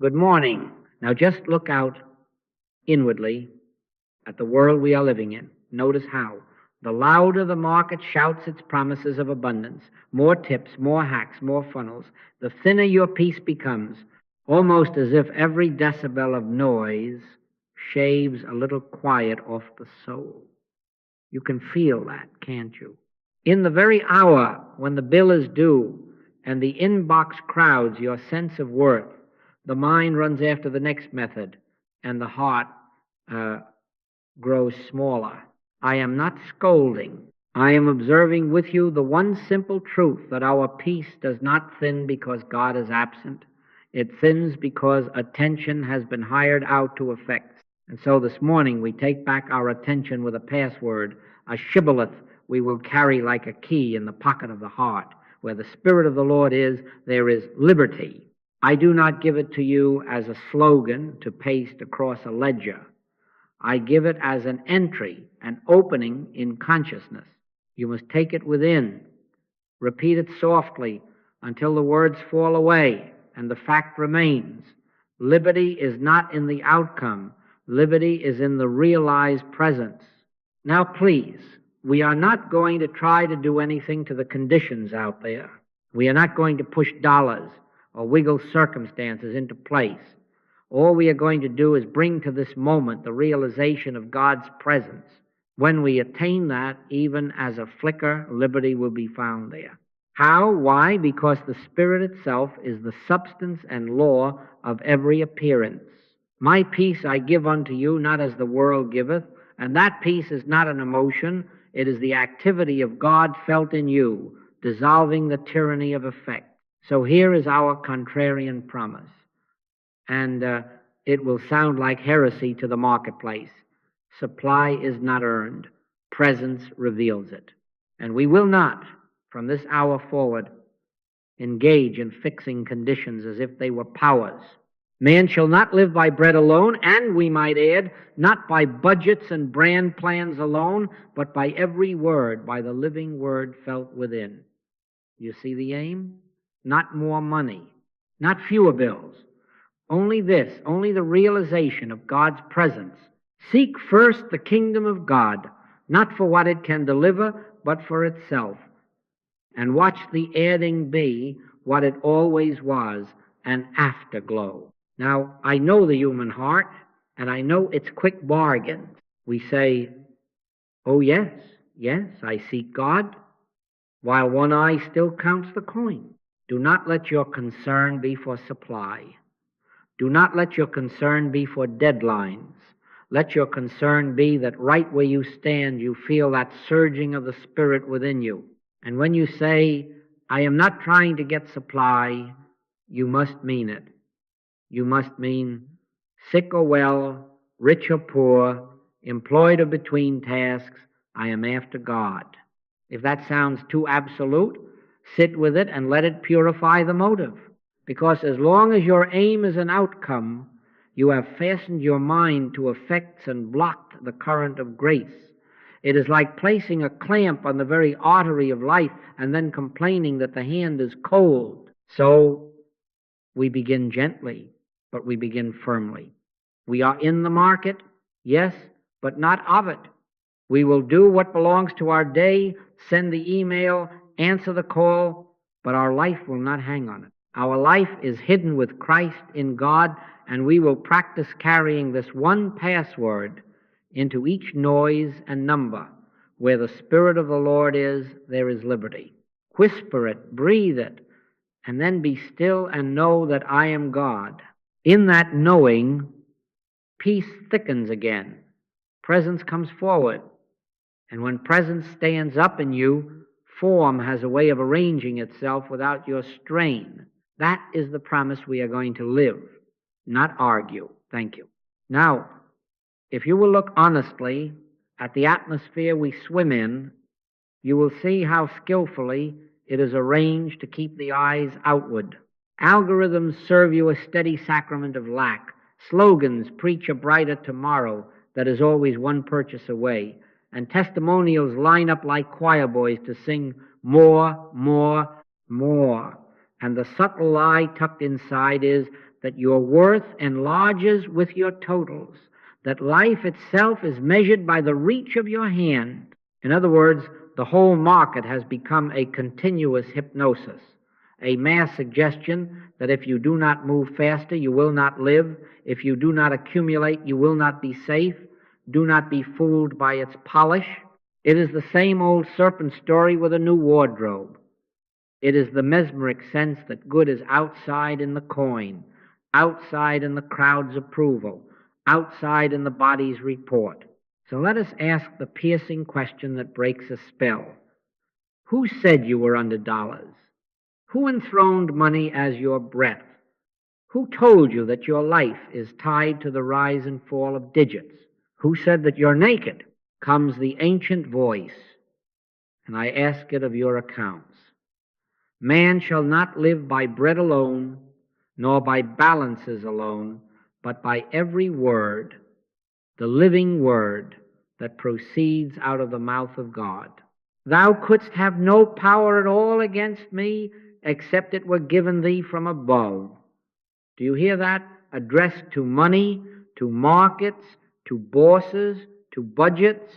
Good morning. Now just look out inwardly at the world we are living in. Notice how. The louder the market shouts its promises of abundance, more tips, more hacks, more funnels, the thinner your peace becomes, almost as if every decibel of noise shaves a little quiet off the soul. You can feel that, can't you? In the very hour when the bill is due and the inbox crowds your sense of worth, the mind runs after the next method, and the heart grows smaller. I am not scolding. I am observing with you the one simple truth that our peace does not thin because God is absent. It thins because attention has been hired out to effects. And so this morning we take back our attention with a password, a shibboleth we will carry like a key in the pocket of the heart. Where the Spirit of the Lord is, there is liberty. I do not give it to you as a slogan to paste across a ledger. I give it as an entry, an opening in consciousness. You must take it within. Repeat it softly until the words fall away and the fact remains. Liberty is not in the outcome. Liberty is in the realized presence. Now please, we are not going to try to do anything to the conditions out there. We are not going to push dollars or wiggle circumstances into place. All we are going to do is bring to this moment the realization of God's presence. When we attain that, even as a flicker, liberty will be found there. How? Why? Because the Spirit itself is the substance and law of every appearance. My peace I give unto you, not as the world giveth, and that peace is not an emotion, it is the activity of God felt in you, dissolving the tyranny of effect. So here is our contrarian promise, and it will sound like heresy to the marketplace. Supply is not earned. Presence reveals it. And we will not, from this hour forward, engage in fixing conditions as if they were powers. Man shall not live by bread alone, and we might add, not by budgets and brand plans alone, but by every word, by the living word felt within. You see the aim? Not more money, not fewer bills. Only this, only the realization of God's presence. Seek first the kingdom of God, not for what it can deliver, but for itself. And watch the adding be what it always was, an afterglow. Now, I know the human heart, and I know its quick bargains. We say, oh yes, I seek God, while one eye still counts the coin. Do not let your concern be for supply. Do not let your concern be for deadlines. Let your concern be that right where you stand, you feel that surging of the Spirit within you. And when you say, I am not trying to get supply, you must mean it. You must mean sick or well, rich or poor, employed or between tasks, I am after God. If that sounds too absolute, sit with it and let it purify the motive. Because as long as your aim is an outcome, you have fastened your mind to effects and blocked the current of grace. It is like placing a clamp on the very artery of life and then complaining that the hand is cold. So we begin gently, but we begin firmly. We are in the market, yes, but not of it. We will do what belongs to our day, send the email, answer the call, but our life will not hang on it. Our life is hidden with Christ in God, and we will practice carrying this one password into each noise and number. Where the Spirit of the Lord is, there is liberty. Whisper it, breathe it, and then be still and know that I am God. In that knowing, peace thickens again. Presence comes forward. And when presence stands up in you, form has a way of arranging itself without your strain. That is the promise we are going to live, not argue. Thank you. Now, if you will look honestly at the atmosphere we swim in, you will see how skillfully it is arranged to keep the eyes outward. Algorithms serve you a steady sacrament of lack. Slogans preach a brighter tomorrow that is always one purchase away. And testimonials line up like choir boys to sing more, more, more. And the subtle lie tucked inside is that your worth enlarges with your totals, that life itself is measured by the reach of your hand. In other words, the whole market has become a continuous hypnosis, a mass suggestion that if you do not move faster, you will not live. If you do not accumulate, you will not be safe. Do not be fooled by its polish. It is the same old serpent story with a new wardrobe. It is the mesmeric sense that good is outside in the coin, outside in the crowd's approval, outside in the body's report. So let us ask the piercing question that breaks a spell. Who said you were under dollars? Who enthroned money as your breath? Who told you that your life is tied to the rise and fall of digits? Who said that you're naked? Comes the ancient voice, and I ask it of your accounts. Man shall not live by bread alone, nor by balances alone, but by every word, the living word that proceeds out of the mouth of God. Thou couldst have no power at all against me, except it were given thee from above. Do you hear that? Addressed to money, to markets, to bosses, to budgets.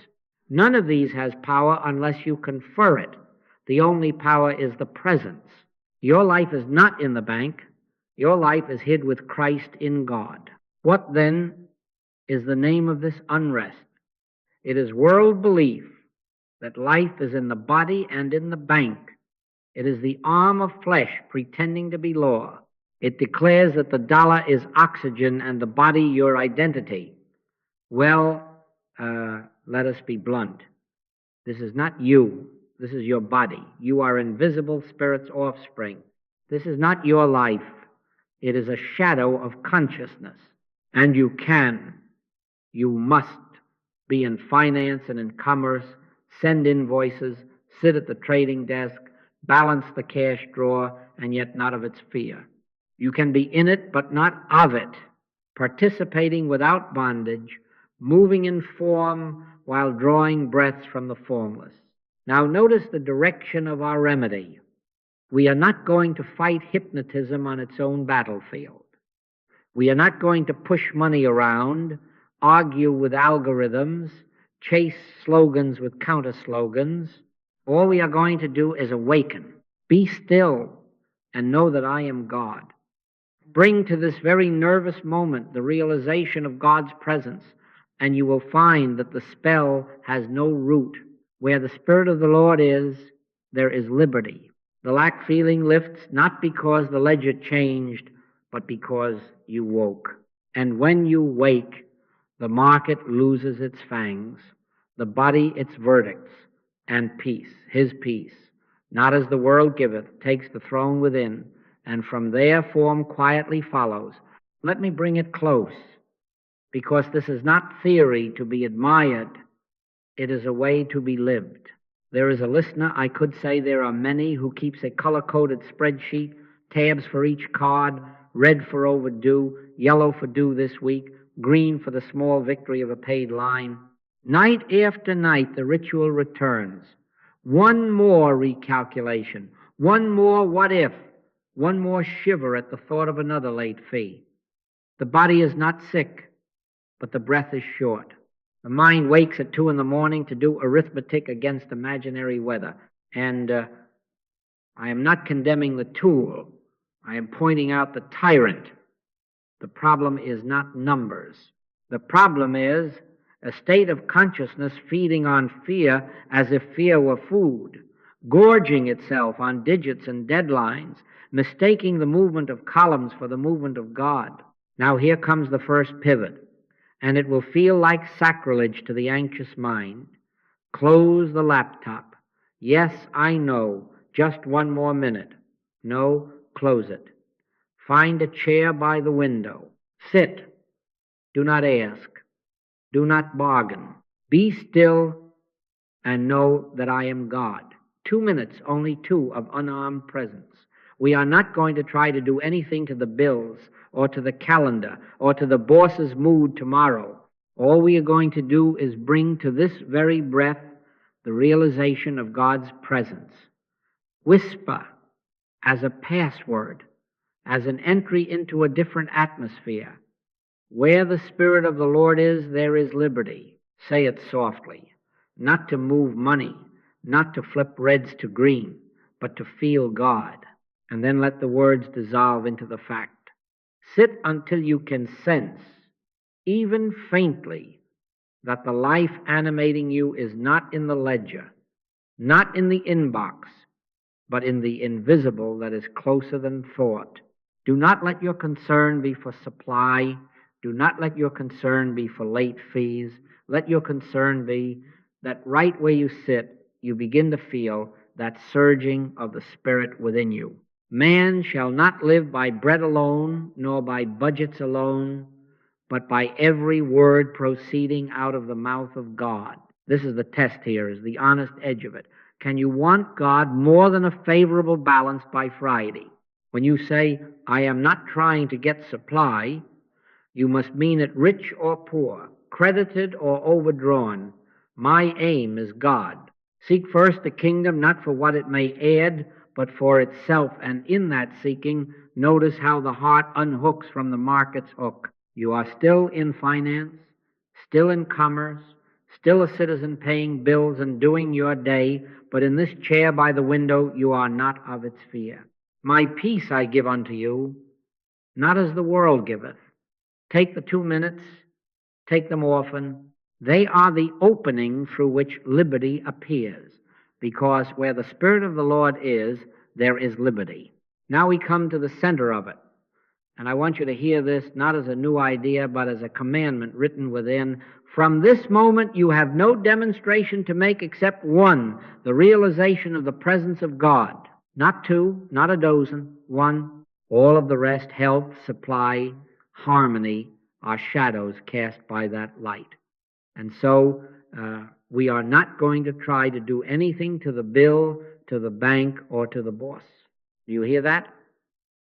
None of these has power unless you confer it. The only power is the presence. Your life is not in the bank. Your life is hid with Christ in God. What then is the name of this unrest? It is world belief that life is in the body and in the bank. It is the arm of flesh pretending to be law. It declares that the dollar is oxygen and the body your identity. Well, let us be blunt. This is not you. This is your body. You are invisible spirit's offspring. This is not your life. It is a shadow of consciousness. And you must be in finance and in commerce, send invoices, sit at the trading desk, balance the cash drawer, and yet not of its fear. You can be in it, but not of it, participating without bondage, moving in form while drawing breaths from the formless. Now notice the direction of our remedy. We are not going to fight hypnotism on its own battlefield. We are not going to push money around, argue with algorithms, chase slogans with counter-slogans. All we are going to do is awaken. Be still and know that I am God. Bring to this very nervous moment the realization of God's presence, and you will find that the spell has no root. Where the Spirit of the Lord is, there is liberty. The lack feeling lifts not because the ledger changed, but because you woke. And when you wake, the market loses its fangs, the body its verdicts, and peace, his peace, not as the world giveth, takes the throne within, and from there form quietly follows. Let me bring it close, because this is not theory to be admired. It is a way to be lived. There is a listener, I could say there are many, who keeps a color-coded spreadsheet, tabs for each card, red for overdue, yellow for due this week, green for the small victory of a paid line. Night after night, the ritual returns. One more recalculation, one more what if, one more shiver at the thought of another late fee. The body is not sick, but the breath is short. The mind wakes at 2 a.m. to do arithmetic against imaginary weather. And I am not condemning the tool. I am pointing out the tyrant. The problem is not numbers. The problem is a state of consciousness feeding on fear as if fear were food, gorging itself on digits and deadlines, mistaking the movement of columns for the movement of God. Now here comes the first pivot, and it will feel like sacrilege to the anxious mind. Close the laptop. Yes, I know, just 1 more minute. No, close it. Find a chair by the window. Sit. Do not ask. Do not bargain. Be still and know that I am God. 2 minutes, only 2, of unarmed presence. We are not going to try to do anything to the bills or to the calendar or to the boss's mood tomorrow. All we are going to do is bring to this very breath the realization of God's presence. Whisper as a password as an entry into a different atmosphere. Where the Spirit of the Lord is, there is liberty. Say it softly. Not to move money, not to flip reds to green, but to feel God. And then let the words dissolve into the fact. Sit until you can sense, even faintly, that the life animating you is not in the ledger, not in the inbox, but in the invisible that is closer than thought. Do not let your concern be for supply. Do not let your concern be for late fees. Let your concern be that right where you sit, you begin to feel that surging of the Spirit within you. Man shall not live by bread alone, nor by budgets alone, but by every word proceeding out of the mouth of God. This is the test here, is the honest edge of it. Can you want God more than a favorable balance by Friday? When you say, I am not trying to get supply, you must mean it rich or poor, credited or overdrawn. My aim is God. Seek first the kingdom, not for what it may add, but for itself. And in that seeking, notice how the heart unhooks from the market's hook. You are still in finance, still in commerce, still a citizen paying bills and doing your day, but in this chair by the window you are not of its sphere. My peace I give unto you, not as the world giveth. Take the 2 minutes, take them often. They are the opening through which liberty appears, because where the Spirit of the Lord is, there is liberty. Now we come to the center of it. And I want you to hear this not as a new idea, but as a commandment written within. From this moment you have no demonstration to make except one, the realization of the presence of God. Not two, not a dozen, one. All of the rest, health, supply, harmony, are shadows cast by that light. And so we are not going to try to do anything to the bill, to the bank, or to the boss. Do you hear that?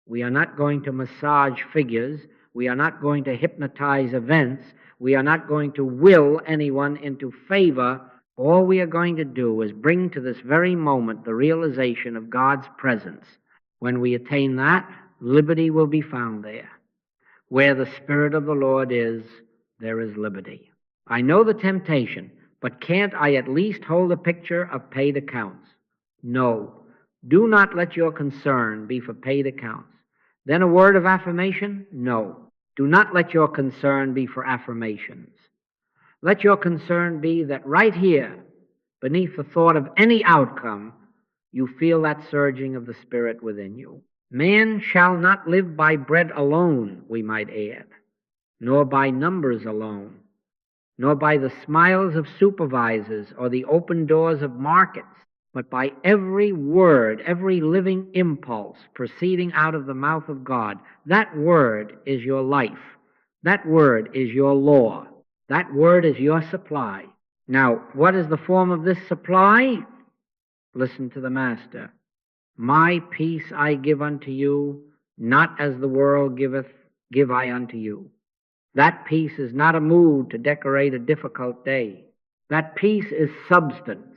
We are not going to massage figures. We are not going to hypnotize events. We are not going to will anyone into favor. All we are going to do is bring to this very moment the realization of God's presence. When we attain that, liberty will be found there. Where the Spirit of the Lord is, there is liberty. I know the temptation, but can't I at least hold a picture of paid accounts? No. Do not let your concern be for paid accounts. Then a word of affirmation? No. Do not let your concern be for affirmations. Let your concern be that right here, beneath the thought of any outcome, you feel that surging of the Spirit within you. Man shall not live by bread alone, we might add, nor by numbers alone, nor by the smiles of supervisors or the open doors of markets, but by every word, every living impulse proceeding out of the mouth of God. That word is your life. That word is your law. That word is your supply. Now, what is the form of this supply? Listen to the Master. My peace I give unto you, not as the world giveth, give I unto you. That peace is not a mood to decorate a difficult day. That peace is substance.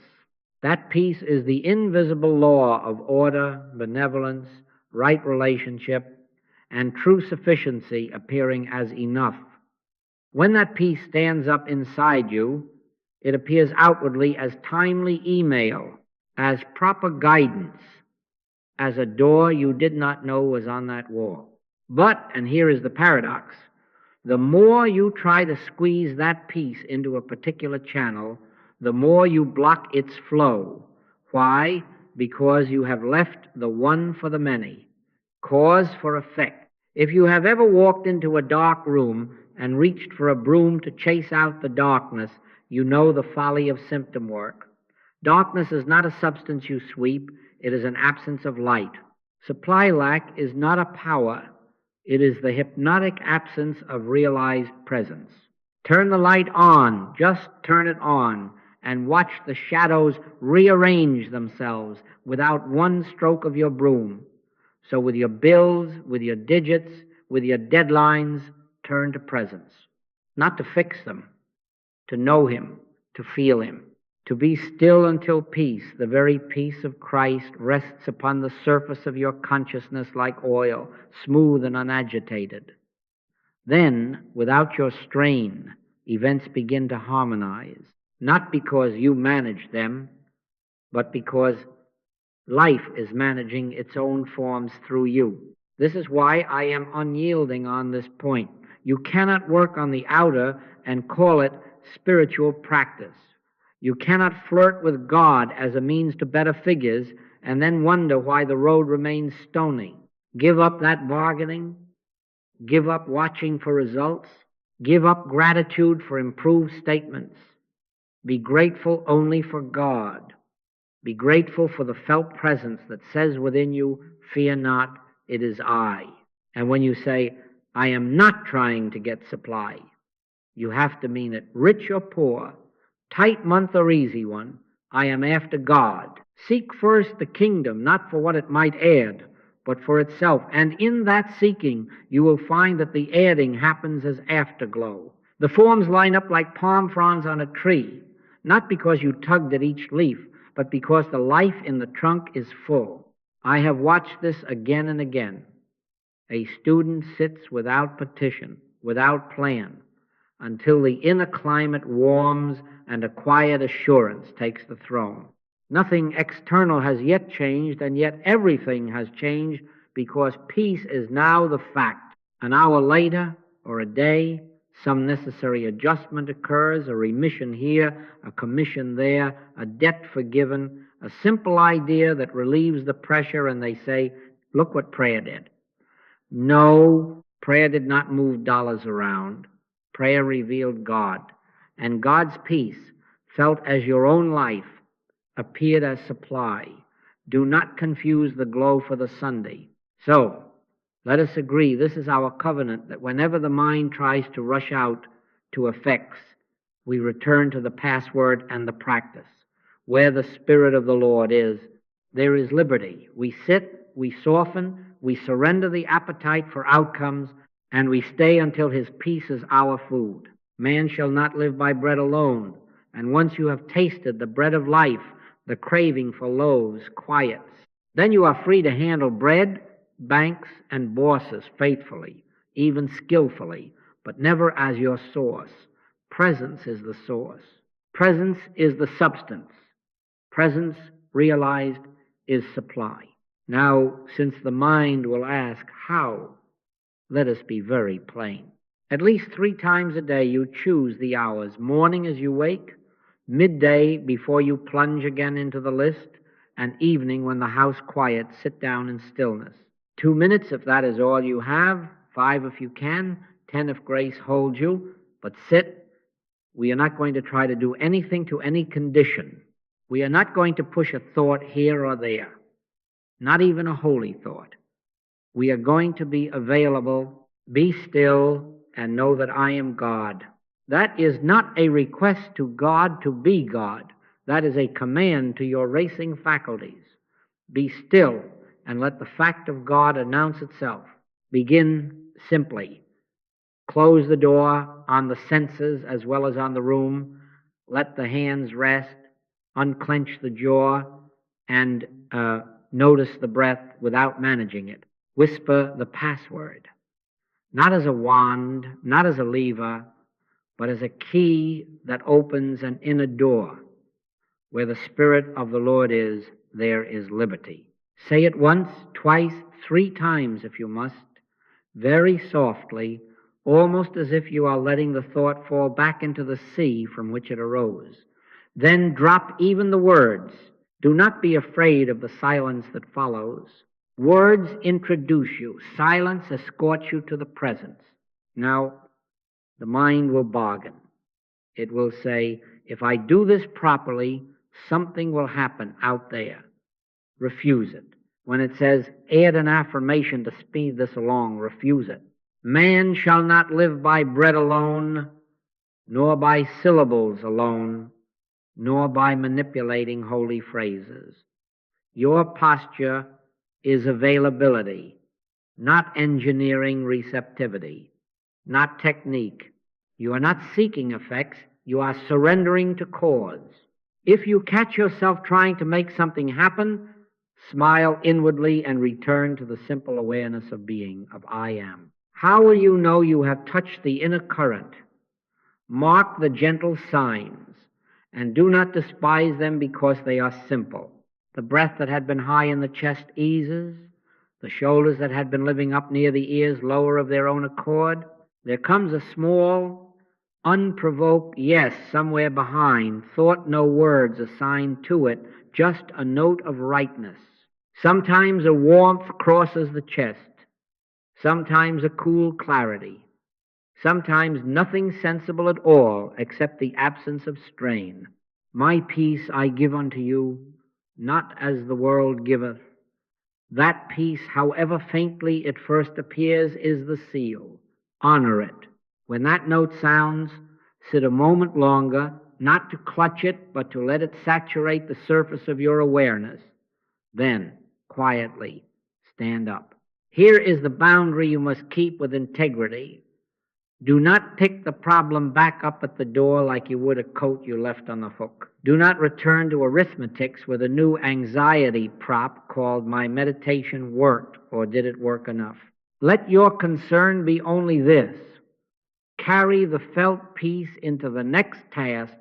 That peace is the invisible law of order, benevolence, right relationship, and true sufficiency appearing as enough. When that peace stands up inside you, it appears outwardly as timely email, as proper guidance, as a door you did not know was on that wall. But, and here is the paradox, the more you try to squeeze that peace into a particular channel, the more you block its flow. Why? Because you have left the one for the many. Cause for effect. If you have ever walked into a dark room and reached for a broom to chase out the darkness, you know the folly of symptom work. Darkness is not a substance you sweep. It is an absence of light. Supply lack is not a power. It is the hypnotic absence of realized presence. Turn the light on, just turn it on, and watch the shadows rearrange themselves without one stroke of your broom. So with your bills, with your digits, with your deadlines, turn to presence. Not to fix them, to know Him, to feel Him. To be still until peace, the very peace of Christ, rests upon the surface of your consciousness like oil, smooth and unagitated. Then, without your strain, events begin to harmonize, not because you manage them, but because life is managing its own forms through you. This is why I am unyielding on this point. You cannot work on the outer and call it spiritual practice. You cannot flirt with God as a means to better figures and then wonder why the road remains stony. Give up that bargaining. Give up watching for results. Give up gratitude for improved statements. Be grateful only for God. Be grateful for the felt presence that says within you, fear not, it is I. And when you say, I am not trying to get supply, you have to mean it, rich or poor, tight month or easy one, I am after God. Seek first the kingdom, not for what it might add, but for itself. And in that seeking, you will find that the adding happens as afterglow. The forms line up like palm fronds on a tree, not because you tugged at each leaf, but because the life in the trunk is full. I have watched this again and again. A student sits without petition, without plan, until the inner climate warms and a quiet assurance takes the throne. Nothing external has yet changed, and yet everything has changed because peace is now the fact. An hour later, or a day, some necessary adjustment occurs, a remission here, a commission there, a debt forgiven, a simple idea that relieves the pressure, and they say, look what prayer did. No, prayer did not move dollars around. Prayer revealed God, and God's peace, felt as your own life, appeared as supply. Do not confuse the glow for the Sunday. So, let us agree, this is our covenant, that whenever the mind tries to rush out to effects, we return to the password and the practice. Where the Spirit of the Lord is, there is liberty. We sit, we soften, we surrender the appetite for outcomes, and we stay until His peace is our food. Man shall not live by bread alone, and once you have tasted the bread of life, the craving for loaves quiets. Then you are free to handle bread, banks, and bosses faithfully, even skillfully, but never as your source. Presence is the source. Presence is the substance. Presence, realized, is supply. Now, since the mind will ask, how? Let us be very plain. At least 3 times a day you choose the hours, morning as you wake, midday before you plunge again into the list, and evening when the house quiets, sit down in stillness. 2 minutes if that is all you have, 5 if you can, 10 if grace holds you, but sit. We are not going to try to do anything to any condition. We are not going to push a thought here or there, not even a holy thought. We are going to be available, be still, and know that I am God. That is not a request to God to be God. That is a command to your racing faculties. Be still and let the fact of God announce itself. Begin simply. Close the door on the senses as well as on the room. Let the hands rest. Unclench the jaw and notice the breath without managing it. Whisper the password, not as a wand, not as a lever, but as a key that opens an inner door. Where the Spirit of the Lord is, there is liberty. Say it once, twice, 3 times if you must, very softly, almost as if you are letting the thought fall back into the sea from which it arose. Then drop even the words. Do not be afraid of the silence that follows. Words introduce you. Silence escorts you to the presence. Now, the mind will bargain. It will say, if I do this properly, something will happen out there. Refuse it. When it says, add an affirmation to speed this along, refuse it. Man shall not live by bread alone, nor by syllables alone, nor by manipulating holy phrases. Your posture is availability, not engineering receptivity, not technique. You are not seeking effects, you are surrendering to cause. If you catch yourself trying to make something happen, smile inwardly and return to the simple awareness of being, of I am. How will you know you have touched the inner current? Mark the gentle signs, and do not despise them because they are simple. The breath that had been high in the chest eases, the shoulders that had been living up near the ears lower of their own accord. There comes a small, unprovoked yes somewhere behind, thought no words assigned to it, just a note of rightness. Sometimes a warmth crosses the chest, sometimes a cool clarity, sometimes nothing sensible at all except the absence of strain. My peace I give unto you, not as the world giveth. That peace, however faintly it first appears, is the seal. Honor it. When that note sounds, sit a moment longer, not to clutch it, but to let it saturate the surface of your awareness. Then, quietly, stand up. Here is the boundary you must keep with integrity. Do not pick the problem back up at the door like you would a coat you left on the hook. Do not return to arithmetics with a new anxiety prop called my meditation worked or did it work enough. Let your concern be only this. Carry the felt peace into the next task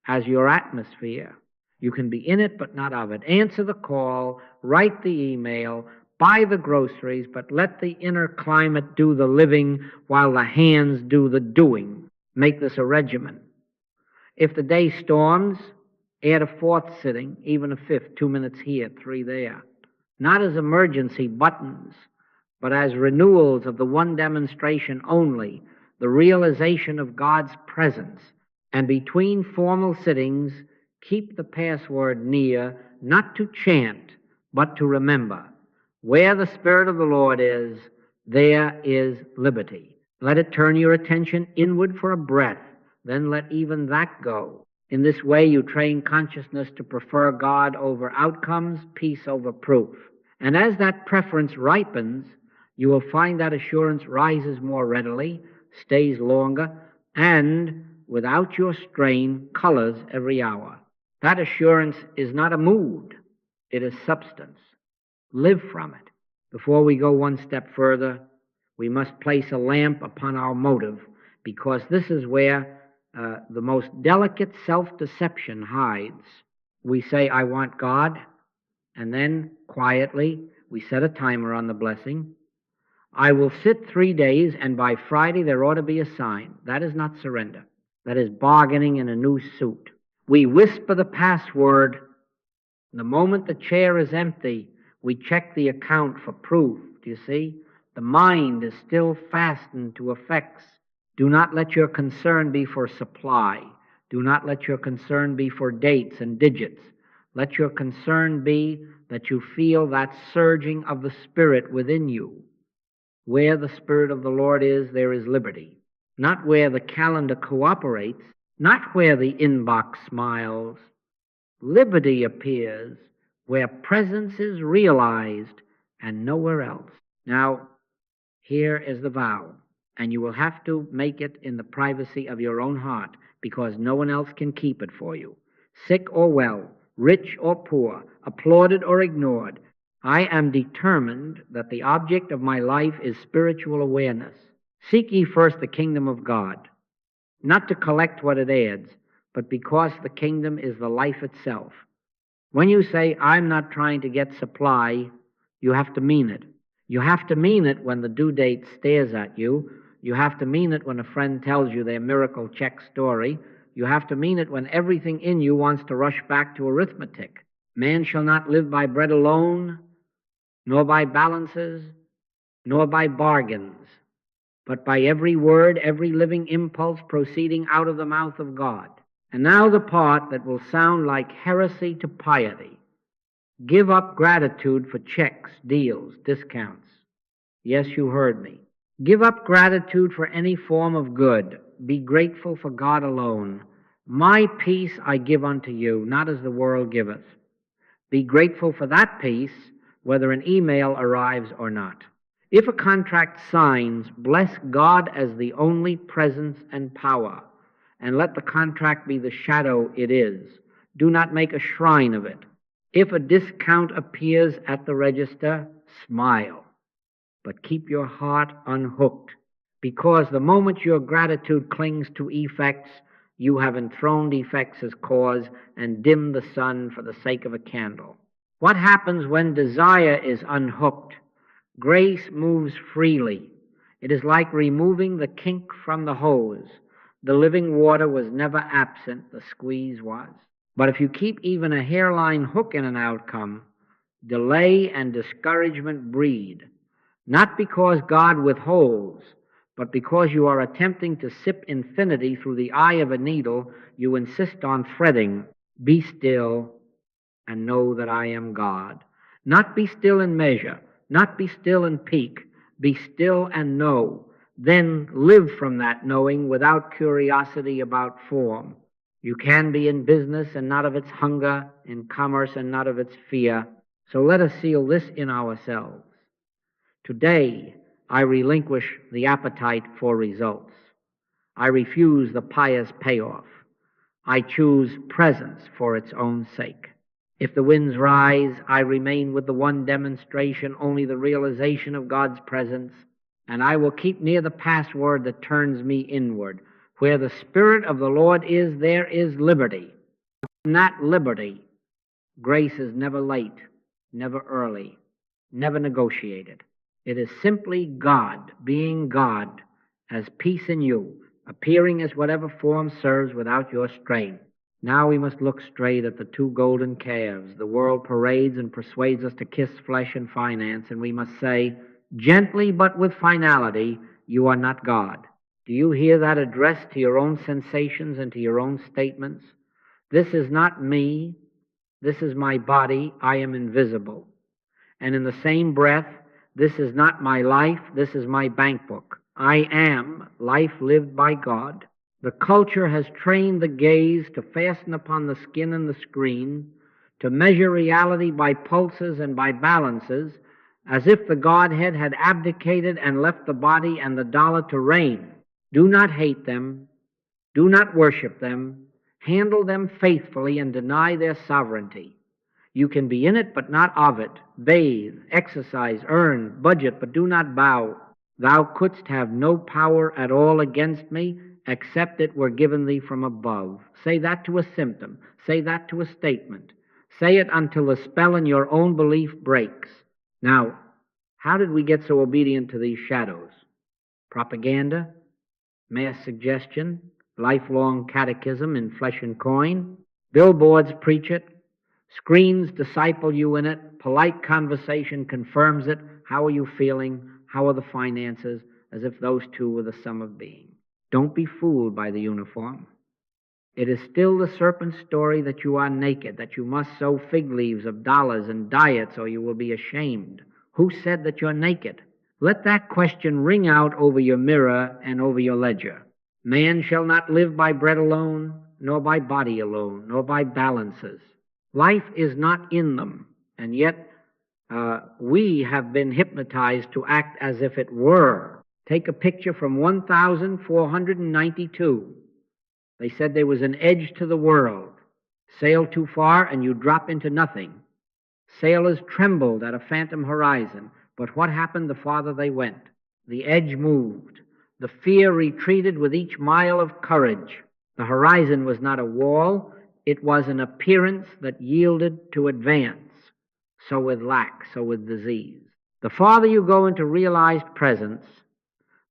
as your atmosphere. You can be in it but not of it. Answer the call, write the email, buy the groceries, but let the inner climate do the living while the hands do the doing. Make this a regimen. If the day storms, add a fourth sitting, even a fifth, 2 minutes here, 3 there. Not as emergency buttons, but as renewals of the one demonstration only, the realization of God's presence. And between formal sittings, keep the password near, not to chant, but to remember. Where the Spirit of the Lord is, there is liberty. Let it turn your attention inward for a breath, then let even that go. In this way, you train consciousness to prefer God over outcomes, peace over proof. And as that preference ripens, you will find that assurance rises more readily, stays longer, and, without your strain, colors every hour. That assurance is not a mood, it is substance. Live from it. Before we go one step further, we must place a lamp upon our motive, because this is where the most delicate self-deception hides. We say, I want God, and then quietly we set a timer on the blessing. I will sit 3 days, and by Friday there ought to be a sign. That is not surrender. That is bargaining in a new suit. We whisper the password. The moment the chair is empty, we check the account for proof. Do you see? The mind is still fastened to effects. Do not let your concern be for supply. Do not let your concern be for dates and digits. Let your concern be that you feel that surging of the Spirit within you. Where the Spirit of the Lord is, there is liberty. Not where the calendar cooperates, not where the inbox smiles. Liberty appears where presence is realized and nowhere else. Now, here is the vow, and you will have to make it in the privacy of your own heart, because no one else can keep it for you. Sick or well, rich or poor, applauded or ignored, I am determined that the object of my life is spiritual awareness. Seek ye first the kingdom of God, not to collect what it adds, but because the kingdom is the life itself. When you say, I'm not trying to get supply, you have to mean it. You have to mean it when the due date stares at you. You have to mean it when a friend tells you their miracle check story. You have to mean it when everything in you wants to rush back to arithmetic. Man shall not live by bread alone, nor by balances, nor by bargains, but by every word, every living impulse proceeding out of the mouth of God. And now the part that will sound like heresy to piety. Give up gratitude for checks, deals, discounts. Yes, you heard me. Give up gratitude for any form of good. Be grateful for God alone. My peace I give unto you, not as the world giveth. Be grateful for that peace, whether an email arrives or not. If a contract signs, bless God as the only presence and power, and let the contract be the shadow it is. Do not make a shrine of it. If a discount appears at the register, smile, but keep your heart unhooked, because the moment your gratitude clings to effects, you have enthroned effects as cause and dimmed the sun for the sake of a candle. What happens when desire is unhooked? Grace moves freely. It is like removing the kink from the hose. The living water was never absent, the squeeze was. But if you keep even a hairline hook in an outcome, delay and discouragement breed, not because God withholds, but because you are attempting to sip infinity through the eye of a needle. You insist on threading. Be still and know that I am God. Not be still in measure, not be still in peak. Be still and know. Then live from that knowing without curiosity about form. You can be in business and not of its hunger, in commerce and not of its fear. So let us seal this in ourselves. Today, I relinquish the appetite for results. I refuse the pious payoff. I choose presence for its own sake. If the winds rise, I remain with the one demonstration, only the realization of God's presence, and I will keep near the password that turns me inward. Where the Spirit of the Lord is, there is liberty. In that liberty, grace is never late, never early, never negotiated. It is simply God, being God, as peace in you, appearing as whatever form serves without your strain. Now we must look straight at the two golden calves. The world parades and persuades us to kiss flesh and finance, and we must say, gently but with finality, you are not God. Do you hear that addressed to your own sensations and to your own statements? This is not me. This is my body. I am invisible. And in the same breath, this is not my life. This is my bank book. I am life lived by God. The culture has trained the gaze to fasten upon the skin and the screen, to measure reality by pulses and by balances, as if the Godhead had abdicated and left the body and the dollar to reign. Do not hate them. Do not worship them. Handle them faithfully and deny their sovereignty. You can be in it but not of it. Bathe, exercise, earn, budget, but do not bow. Thou couldst have no power at all against me, except it were given thee from above. Say that to a symptom. Say that to a statement. Say it until the spell in your own belief breaks. Now, how did we get so obedient to these shadows? Propaganda, mass suggestion, lifelong catechism in flesh and coin. Billboards preach it. Screens disciple you in it. Polite conversation confirms it. How are you feeling? How are the finances? As if those two were the sum of being. Don't be fooled by the uniform. It is still the serpent's story that you are naked, that you must sow fig leaves of dollars and diets or you will be ashamed. Who said that you're naked? Let that question ring out over your mirror and over your ledger. Man shall not live by bread alone, nor by body alone, nor by balances. Life is not in them, and yet we have been hypnotized to act as if it were. Take a picture from 1492. They said there was an edge to the world. Sail too far and you drop into nothing. Sailors trembled at a phantom horizon, but what happened the farther they went? The edge moved. The fear retreated with each mile of courage. The horizon was not a wall. It was an appearance that yielded to advance. So with lack, so with disease. The farther you go into realized presence,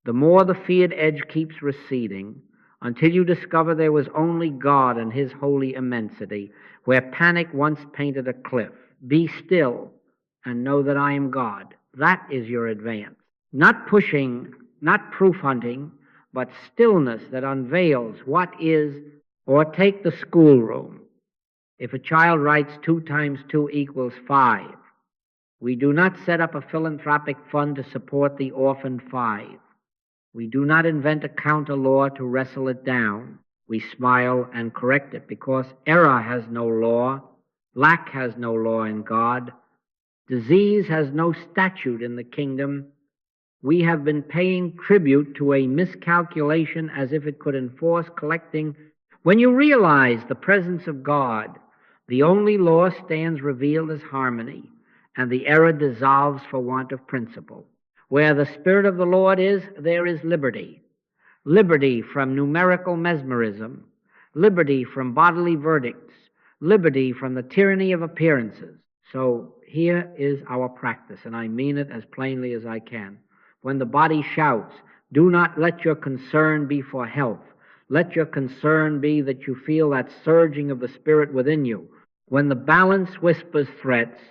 the more the feared edge keeps receding until you discover there was only God and His holy immensity, where panic once painted a cliff. Be still and know that I am God. That is your advance. Not pushing, not proof hunting, but stillness that unveils what is. Or take the schoolroom. If a child writes 2 times 2 equals 5, we do not set up a philanthropic fund to support the orphaned 5. We do not invent a counter law to wrestle it down. We smile and correct it because error has no law, lack has no law in God, disease has no statute in the kingdom. We have been paying tribute to a miscalculation as if it could enforce collecting. When you realize the presence of God, The only law stands revealed as harmony, and the error dissolves for want of principle. Where the Spirit of the Lord is, there is liberty. Liberty from numerical mesmerism, liberty from bodily verdicts, liberty from the tyranny of appearances. So here is our practice, and I mean it as plainly as I can. When the body shouts, do not let your concern be for health. Let your concern be that you feel that surging of the Spirit within you. When the balance whispers threats,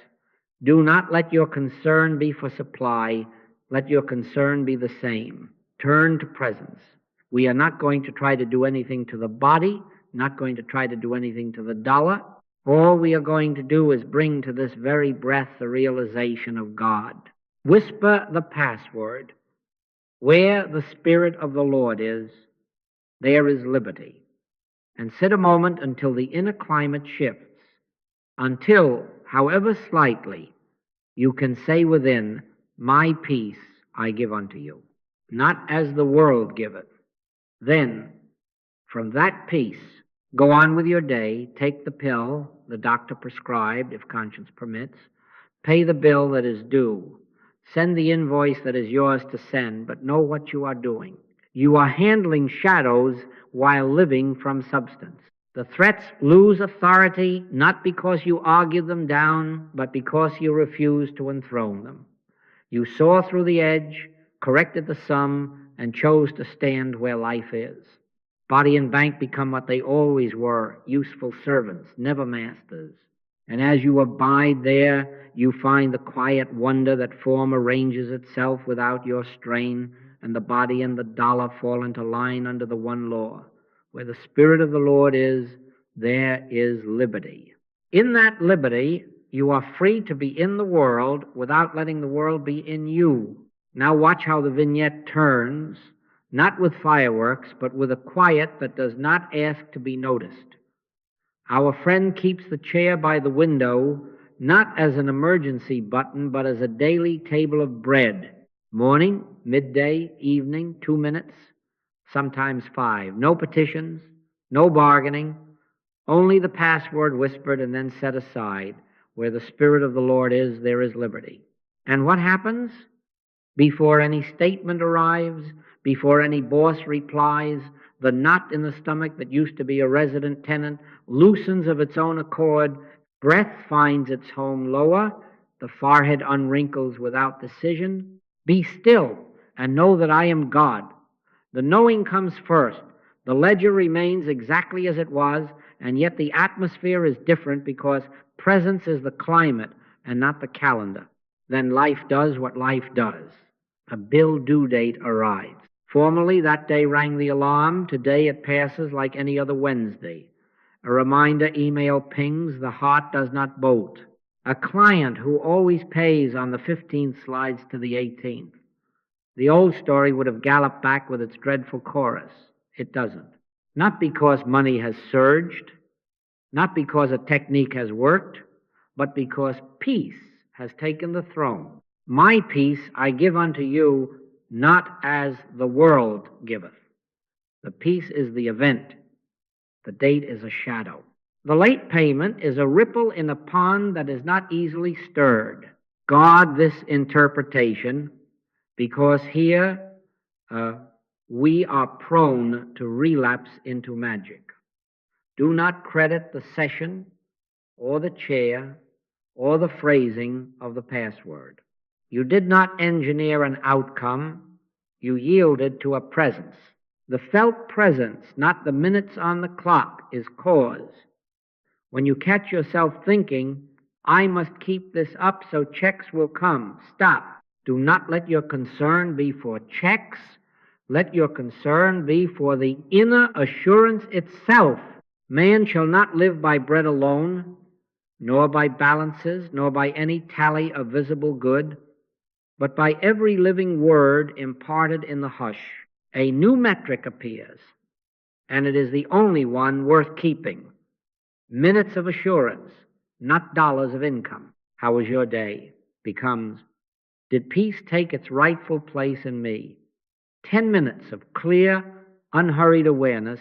do not let your concern be for supply. Let your concern be the same. Turn to presence. We are not going to try to do anything to the body, not going to try to do anything to the dollar. All we are going to do is bring to this very breath the realization of God. Whisper the password. Where the Spirit of the Lord is, there is liberty. And sit a moment until the inner climate shifts, until, however slightly, you can say within, my peace I give unto you, not as the world giveth. Then, from that peace, go on with your day, take the pill the doctor prescribed, if conscience permits, pay the bill that is due, send the invoice that is yours to send, but know what you are doing. You are handling shadows while living from substance. The threats lose authority not because you argue them down, but because you refuse to enthrone them. You saw through the edge, corrected the sum, and chose to stand where life is. Body and bank become what they always were, useful servants, never masters. And as you abide there, you find the quiet wonder that form arranges itself without your strain, and the body and the dollar fall into line under the one law. Where the Spirit of the Lord is, there is liberty. In that liberty, you are free to be in the world without letting the world be in you. Now watch how the vignette turns, not with fireworks, but with a quiet that does not ask to be noticed. Our friend keeps the chair by the window, not as an emergency button, but as a daily table of bread. Morning, midday, evening, 2 minutes, sometimes 5. No petitions, no bargaining, only the password whispered and then set aside. Where the Spirit of the Lord is, there is liberty. And what happens? Before any statement arrives, before any boss replies, the knot in the stomach that used to be a resident tenant loosens of its own accord, breath finds its home lower, the forehead unwrinkles without decision. Be still and know that I am God. The knowing comes first. The ledger remains exactly as it was, and yet the atmosphere is different because presence is the climate and not the calendar. Then life does what life does. A bill due date arrives. Formerly, that day rang the alarm. Today it passes like any other Wednesday. A reminder email pings. The heart does not bolt. A client who always pays on the 15th slides to the 18th. The old story would have galloped back with its dreadful chorus. It doesn't. Not because money has surged, not because a technique has worked, but because peace has taken the throne. My peace I give unto you, not as the world giveth. The peace is the event. The date is a shadow. The late payment is a ripple in a pond that is not easily stirred. Guard this interpretation, because here we are prone to relapse into magic. Do not credit the session or the chair or the phrasing of the password. You did not engineer an outcome. You yielded to a presence. The felt presence, not the minutes on the clock, is cause. When you catch yourself thinking, I must keep this up so checks will come, stop. Do not let your concern be for checks. Let your concern be for the inner assurance itself. Man shall not live by bread alone, nor by balances, nor by any tally of visible good, but by every living word imparted in the hush. A new metric appears, and it is the only one worth keeping. Minutes of assurance, not dollars of income. How was your day? Becomes, did peace take its rightful place in me? 10 minutes of clear, unhurried awareness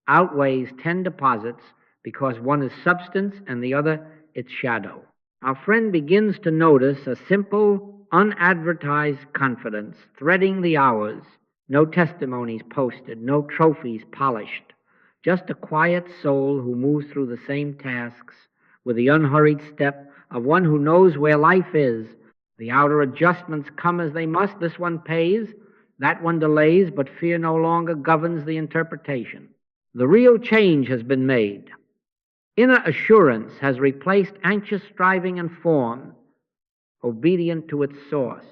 outweighs 10 deposits because one is substance and the other its shadow. Our friend begins to notice a simple, unadvertised confidence threading the hours, no testimonies posted, no trophies polished, just a quiet soul who moves through the same tasks with the unhurried step of one who knows where life is. The outer adjustments come as they must. This one pays, that one delays, but fear no longer governs the interpretation. The real change has been made. Inner assurance has replaced anxious striving and form, obedient to its source,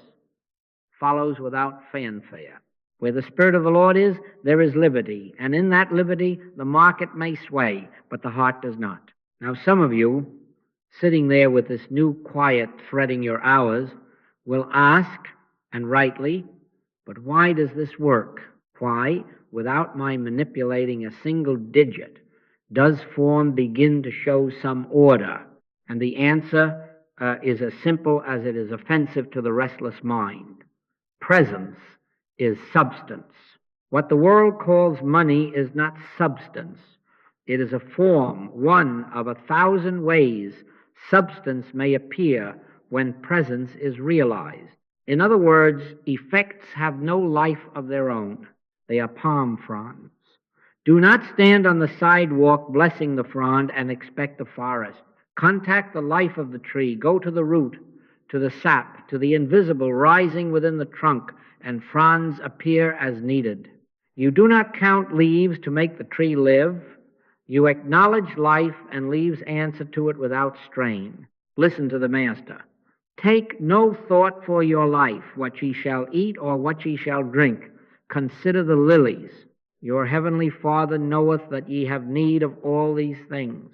follows without fanfare. Where the Spirit of the Lord is, there is liberty, and in that liberty the market may sway, but the heart does not. Now some of you, sitting there with this new quiet threading your hours, will ask, and rightly, but why does this work? Why, without my manipulating a single digit, does form begin to show some order? And the answer is as simple as it is offensive to the restless mind. Presence is substance. What the world calls money is not substance. It is a form, one of 1,000 ways substance may appear when presence is realized. In other words, effects have no life of their own. They are palm fronds. Do not stand on the sidewalk blessing the frond and expect the forest. Contact the life of the tree. Go to the root, to the sap, to the invisible rising within the trunk, and fronds appear as needed. You do not count leaves to make the tree live. You acknowledge life, and leaves answer to it without strain. Listen to the Master. Take no thought for your life, what ye shall eat or what ye shall drink. Consider the lilies. Your heavenly Father knoweth that ye have need of all these things.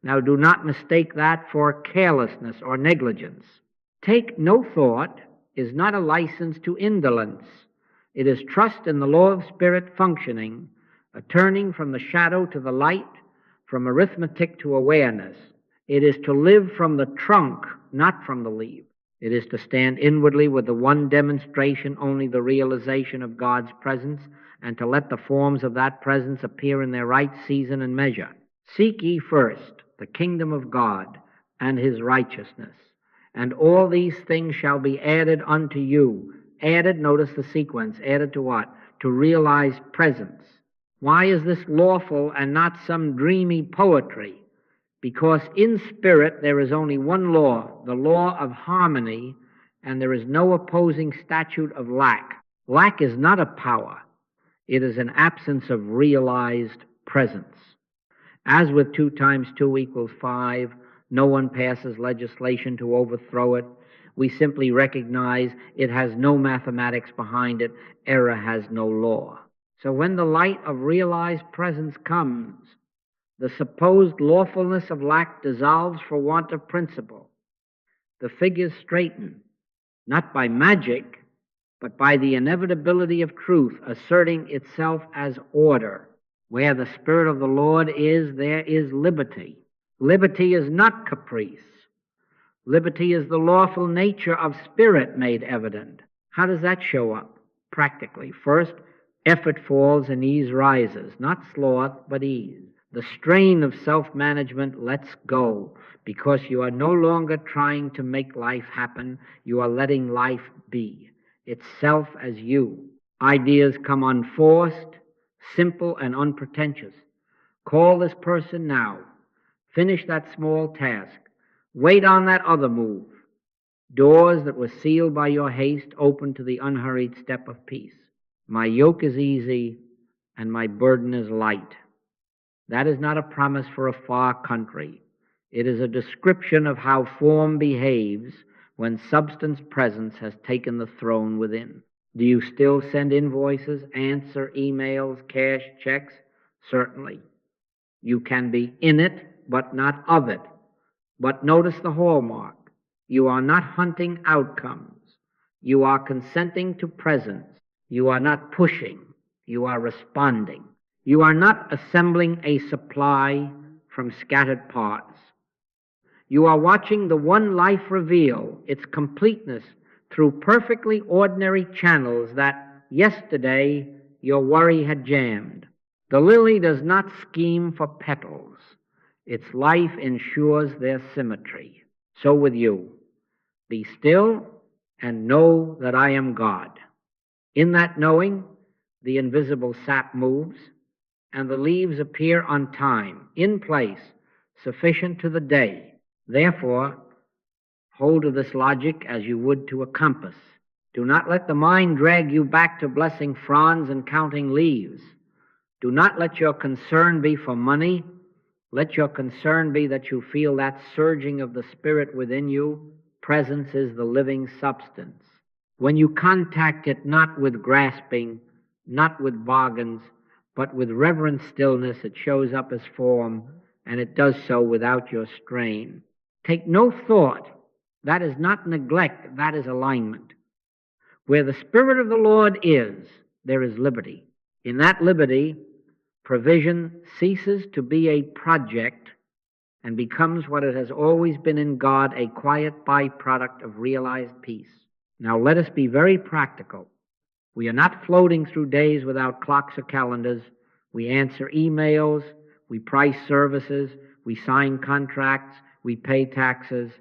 Now do not mistake that for carelessness or negligence. Take no thought is not a license to indolence. It is trust in the law of spirit functioning, a turning from the shadow to the light, from arithmetic to awareness. It is to live from the trunk, not from the leaf. It is to stand inwardly with the one demonstration, only the realization of God's presence, and to let the forms of that presence appear in their right season and measure. Seek ye first the kingdom of God and his righteousness, and all these things shall be added unto you. Added, notice the sequence, added to what? To realize presence. Why is this lawful and not some dreamy poetry? Because in spirit there is only one law, the law of harmony, and there is no opposing statute of lack. Lack is not a power. It is an absence of realized presence. As with 2 times 2 equals 5, no one passes legislation to overthrow it. We simply recognize it has no mathematics behind it. Error has no law. So when the light of realized presence comes, the supposed lawfulness of lack dissolves for want of principle. The figures straighten, not by magic, but by the inevitability of truth asserting itself as order. Where the Spirit of the Lord is, there is liberty. Liberty is not caprice. Liberty is the lawful nature of spirit made evident. How does that show up practically? First, effort falls and ease rises, not sloth, but ease. The strain of self-management lets go because you are no longer trying to make life happen. You are letting life be. It's self as you. Ideas come unforced, simple and unpretentious. Call this person now. Finish that small task. Wait on that other move. Doors that were sealed by your haste open to the unhurried step of peace. My yoke is easy and my burden is light. That is not a promise for a far country. It is a description of how form behaves when substance presence has taken the throne within. Do you still send invoices, answer emails, cash checks? Certainly. You can be in it, but not of it. But notice the hallmark. You are not hunting outcomes. You are consenting to presence. You are not pushing. You are responding. You are not assembling a supply from scattered parts. You are watching the one life reveal its completeness through perfectly ordinary channels that yesterday your worry had jammed. The lily does not scheme for petals. Its life ensures their symmetry. So with you. Be still and know that I am God. In that knowing, the invisible sap moves, and the leaves appear on time, in place, sufficient to the day. Therefore, hold to this logic as you would to a compass. Do not let the mind drag you back to blessing fronds and counting leaves. Do not let your concern be for money. Let your concern be that you feel that surging of the Spirit within you. Presence is the living substance. When you contact it not with grasping, not with bargains, but with reverent stillness, it shows up as form, and it does so without your strain. Take no thought. That is not neglect, that is alignment. Where the Spirit of the Lord is, there is liberty. In that liberty, provision ceases to be a project and becomes what it has always been in God, a quiet byproduct of realized peace. Now let us be very practical. We are not floating through days without clocks or calendars. We answer emails, we price services, we sign contracts, we pay taxes.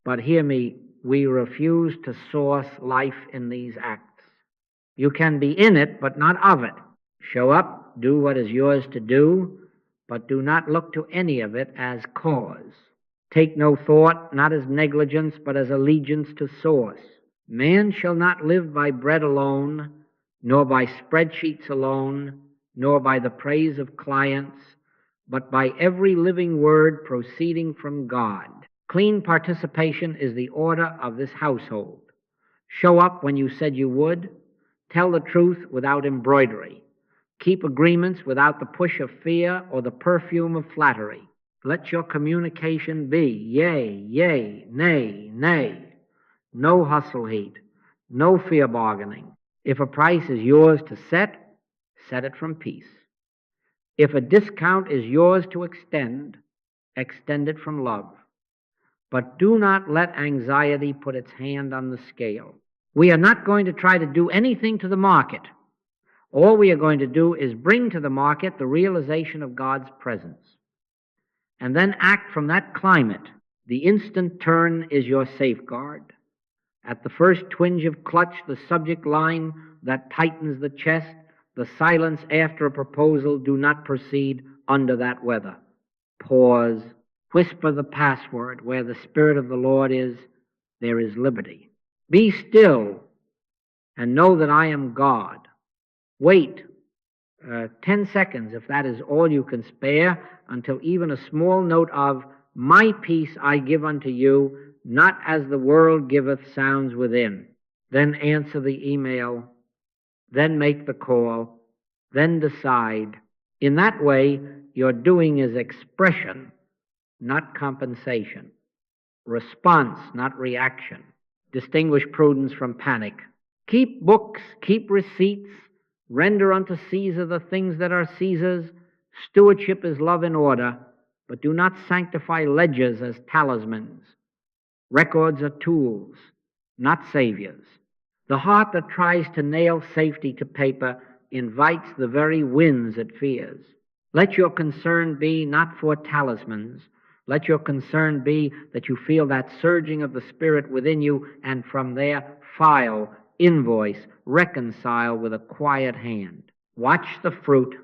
But hear me, we refuse to source life in these acts. You can be in it, but not of it. Show up, do what is yours to do, but do not look to any of it as cause. Take no thought, not as negligence, but as allegiance to source. Man shall not live by bread alone, nor by spreadsheets alone, nor by the praise of clients, but by every living word proceeding from God. Clean participation is the order of this household. Show up when you said you would. Tell the truth without embroidery. Keep agreements without the push of fear or the perfume of flattery. Let your communication be yea, yea, nay, nay. No hustle heat, no fear bargaining. If a price is yours to set, set it from peace. If a discount is yours to extend, extend it from love. But do not let anxiety put its hand on the scale. We are not going to try to do anything to the market. All we are going to do is bring to the market the realization of God's presence, and then act from that climate. The instant turn is your safeguard. At the first twinge of clutch, the subject line that tightens the chest, the silence after a proposal, do not proceed under that weather. Pause. Whisper the password. Where the Spirit of the Lord is, there is liberty. Be still and know that I am God. Wait 10 seconds, if that is all you can spare, until even a small note of my peace I give unto you, not as the world giveth, sounds within. Then answer the email, then make the call, then decide. In that way, your doing is expression, not compensation. Response, not reaction. Distinguish prudence from panic. Keep books, keep receipts, render unto Caesar the things that are Caesar's. Stewardship is love in order, but do not sanctify ledgers as talismans. Records are tools, not saviors. The heart that tries to nail safety to paper invites the very winds it fears. Let your concern be not for talismans. Let your concern be that you feel that surging of the Spirit within you, and from there file, invoice, reconcile with a quiet hand. Watch the fruit,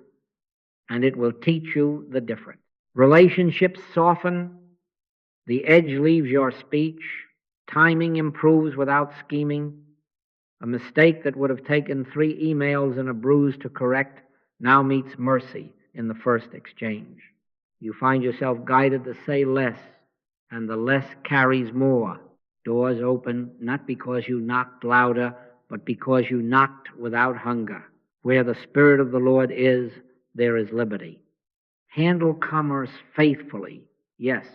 and it will teach you the difference. Relationships soften. The edge leaves your speech. Timing improves without scheming. A mistake that would have taken 3 emails and a bruise to correct now meets mercy in the first exchange. You find yourself guided to say less, and the less carries more. Doors open not because you knocked louder, but because you knocked without hunger. Where the Spirit of the Lord is, there is liberty. Handle commerce faithfully, yes,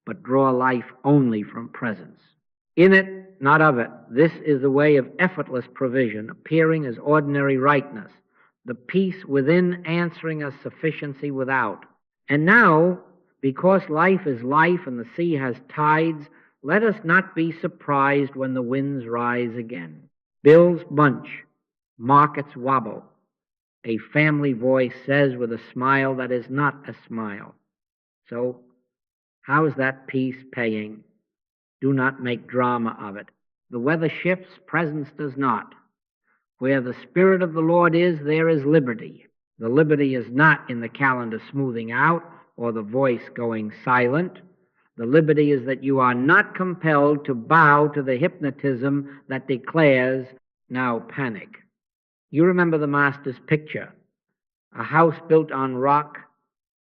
but draw life only from presence. In it, not of it. This is the way of effortless provision, appearing as ordinary rightness, the peace within answering as sufficiency without. And now, because life is life and the sea has tides, let us not be surprised when the winds rise again. Bills bunch, markets wobble. A family voice says with a smile that is not a smile. So How is that peace paying? Do not make drama of it. The weather shifts, presence does not. Where the Spirit of the Lord is, there is liberty. The liberty is not in the calendar smoothing out or the voice going silent. The liberty is that you are not compelled to bow to the hypnotism that declares, now panic. You remember the Master's picture. A house built on rock,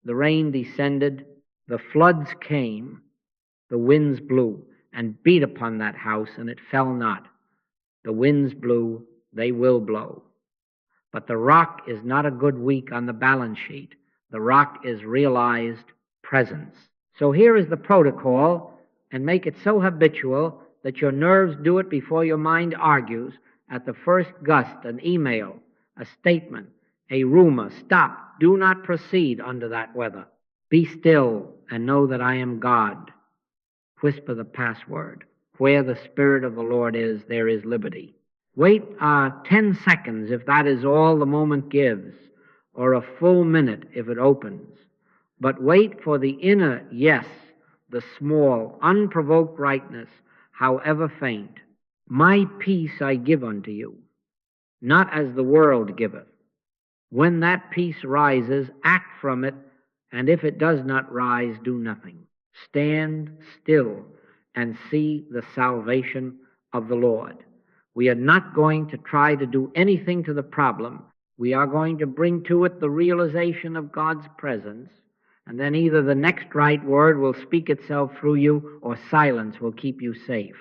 the rain descended, the floods came, the winds blew and beat upon that house, and it fell not. The winds blew, they will blow. But the rock is not a good week on the balance sheet. The rock is realized presence. So here is the protocol, and make it so habitual that your nerves do it before your mind argues. At the first gust, an email, a statement, a rumor, stop. Do not proceed under that weather. Be still and know that I am God. Whisper the password. Where the Spirit of the Lord is, there is liberty. Wait 10 seconds if that is all the moment gives, or a full minute if it opens. But wait for the inner yes, the small, unprovoked rightness, however faint. My peace I give unto you, not as the world giveth. When that peace rises, act from it, and if it does not rise, do nothing. Stand still and see the salvation of the Lord. We are not going to try to do anything to the problem. We are going to bring to it the realization of God's presence, and then either the next right word will speak itself through you or silence will keep you safe.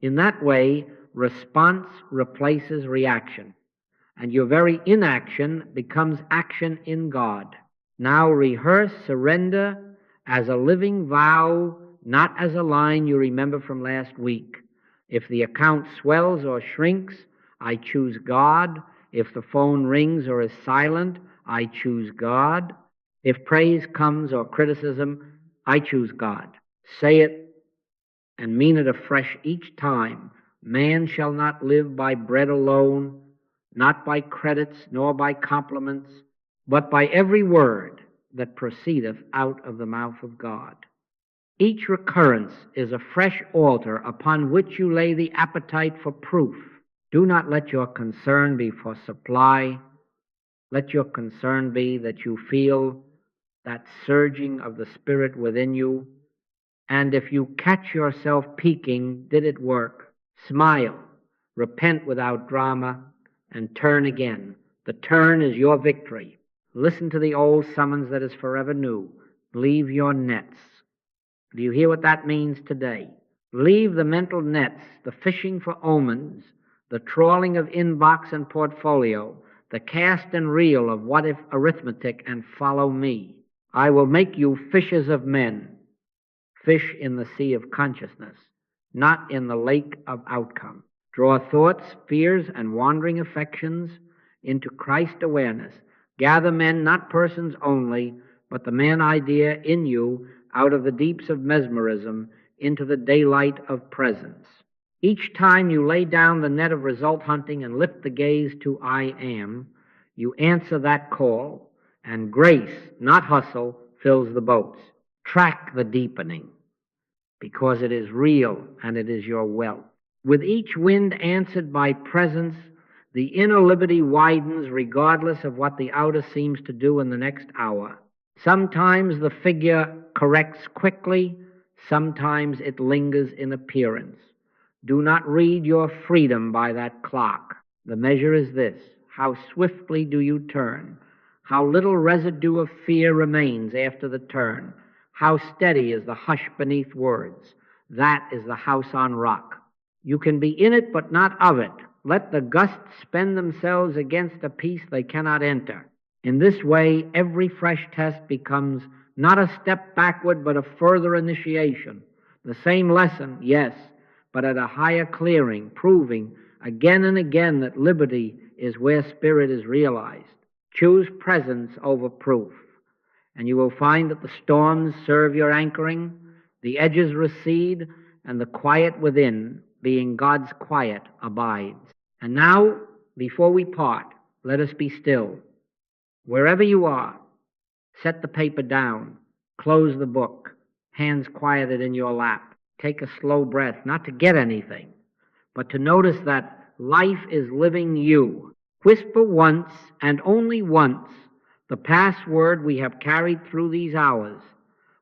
In that way, response replaces reaction, and your very inaction becomes action in God. Now rehearse surrender as a living vow, not as a line you remember from last week. If the account swells or shrinks, I choose God. If the phone rings or is silent, I choose God. If praise comes or criticism, I choose God. Say it and mean it afresh each time. Man shall not live by bread alone, not by credits nor by compliments, but by every word that proceedeth out of the mouth of God. Each recurrence is a fresh altar upon which you lay the appetite for proof. Do not let your concern be for supply. Let your concern be that you feel that surging of the Spirit within you. And if you catch yourself peeking, did it work? Smile, repent without drama, and turn again. The turn is your victory. Listen to the old summons that is forever new. Leave your nets. Do you hear what that means today? Leave the mental nets, the fishing for omens, the trawling of inbox and portfolio, the cast and reel of what if arithmetic, and follow me. I will make you fishers of men. Fish in the sea of consciousness, not in the lake of outcome. Draw thoughts, fears, and wandering affections into Christ awareness. Gather men, not persons only, but the man idea in you out of the deeps of mesmerism into the daylight of presence. Each time you lay down the net of result hunting and lift the gaze to I am, you answer that call, and grace, not hustle, fills the boats. Track the deepening, because it is real and it is your wealth. With each wind answered by presence, the inner liberty widens regardless of what the outer seems to do in the next hour. Sometimes the figure corrects quickly, sometimes it lingers in appearance. Do not read your freedom by that clock. The measure is this: how swiftly do you turn? How little residue of fear remains after the turn? How steady is the hush beneath words? That is the house on rock. You can be in it but not of it. Let the gusts spend themselves against a peace they cannot enter. In this way, every fresh test becomes not a step backward, but a further initiation. The same lesson, yes, but at a higher clearing, proving again and again that liberty is where spirit is realized. Choose presence over proof, and you will find that the storms serve your anchoring, the edges recede, and the quiet within, being God's quiet, abides. And now, before we part, let us be still. Wherever you are, set the paper down, close the book, hands quieted in your lap. Take a slow breath, not to get anything, but to notice that life is living you. Whisper once, and only once, the password we have carried through these hours.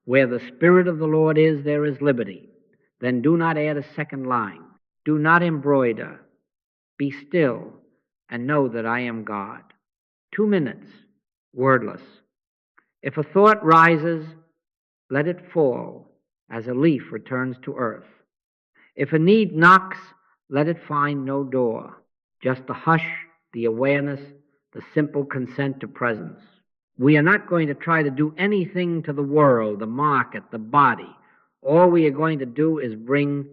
Where the Spirit of the Lord is, there is liberty. Then do not add a second line. Do not embroider. Be still and know that I am God. 2 minutes, wordless. If a thought rises, let it fall as a leaf returns to earth. If a need knocks, let it find no door. Just the hush, the awareness, the simple consent to presence. We are not going to try to do anything to the world, the market, the body. All we are going to do is bring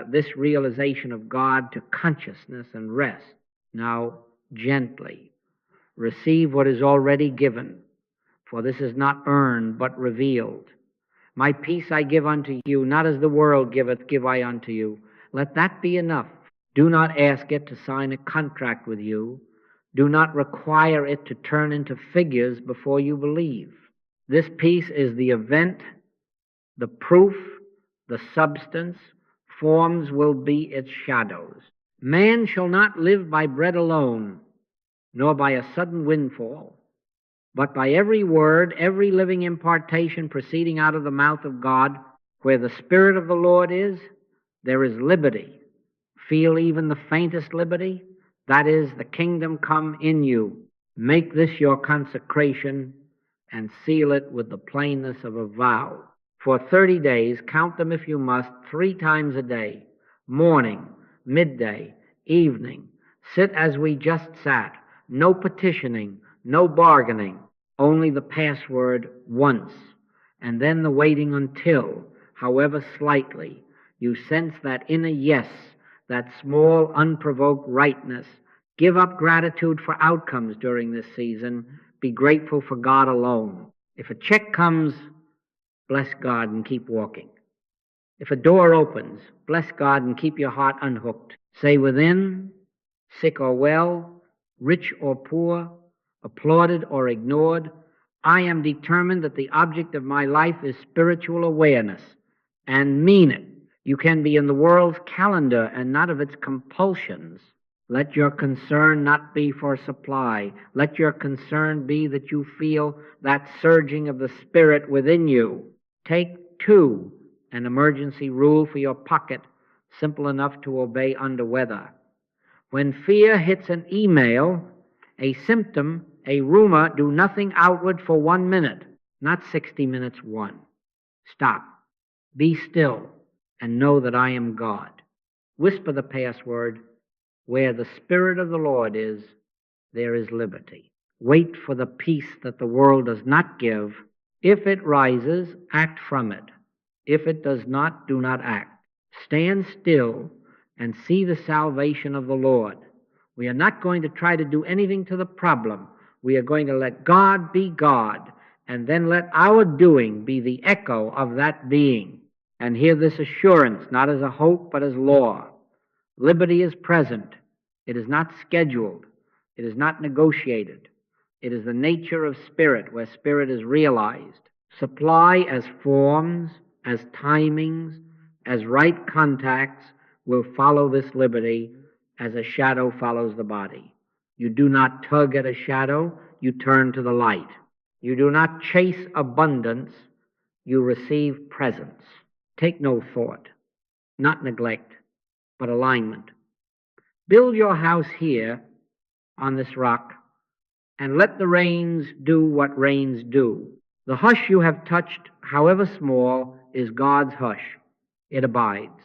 this realization of God to consciousness and rest. Now, gently, receive what is already given, for this is not earned but revealed. My peace I give unto you, not as the world giveth, give I unto you. Let that be enough. Do not ask it to sign a contract with you. Do not require it to turn into figures before you believe. This peace is the event, the proof, the substance. Forms will be its shadows. Man shall not live by bread alone, nor by a sudden windfall, but by every word, every living impartation proceeding out of the mouth of God. Where the Spirit of the Lord is, there is liberty. Feel even the faintest liberty? That is, the kingdom come in you. Make this your consecration and seal it with the plainness of a vow. For 30 days, count them if you must, 3 times a day, morning, midday, evening. Sit as we just sat. No petitioning, no bargaining, only the password once, and then the waiting until, however slightly, you sense that inner yes, that small, unprovoked rightness. Give up gratitude for outcomes during this season. Be grateful for God alone. If a check comes, bless God and keep walking. If a door opens, bless God and keep your heart unhooked. Say within, sick or well, rich or poor, applauded or ignored, I am determined that the object of my life is spiritual awareness, and mean it. You can be in the world's calendar and not of its compulsions. Let your concern not be for supply. Let your concern be that you feel that surging of the Spirit within you. Take 2, an emergency rule for your pocket, simple enough to obey under weather. When fear hits an email, a symptom, a rumor, do nothing outward for 1 minute, not 60 minutes, 1. Stop. Be still and know that I am God. Whisper the password, where the Spirit of the Lord is, there is liberty. Wait for the peace that the world does not give. If it rises, act from it. If it does not, do not act. Stand still and see the salvation of the Lord. We are not going to try to do anything to the problem. We are going to let God be God, and then let our doing be the echo of that being. And hear this assurance, not as a hope, but as law. Liberty is present. It is not scheduled. It is not negotiated. It is the nature of spirit, where spirit is realized. Supply as forms, as timings, as right contacts will follow this liberty as a shadow follows the body. You do not tug at a shadow, you turn to the light. You do not chase abundance, you receive presence. Take no thought, not neglect, but alignment. Build your house here on this rock, and let the rains do what rains do. The hush you have touched, however small, is God's hush. It abides.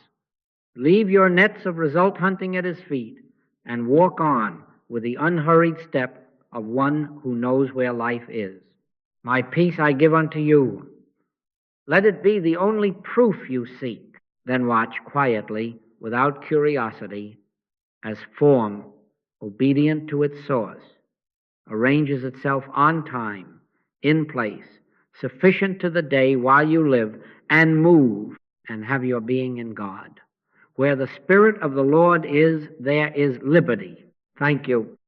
Leave your nets of result hunting at his feet and walk on with the unhurried step of one who knows where life is. My peace I give unto you. Let it be the only proof you seek. Then watch quietly, without curiosity, as form, obedient to its source, arranges itself on time, in place, sufficient to the day while you live, and move and have your being in God. Where the Spirit of the Lord is, there is liberty. Thank you.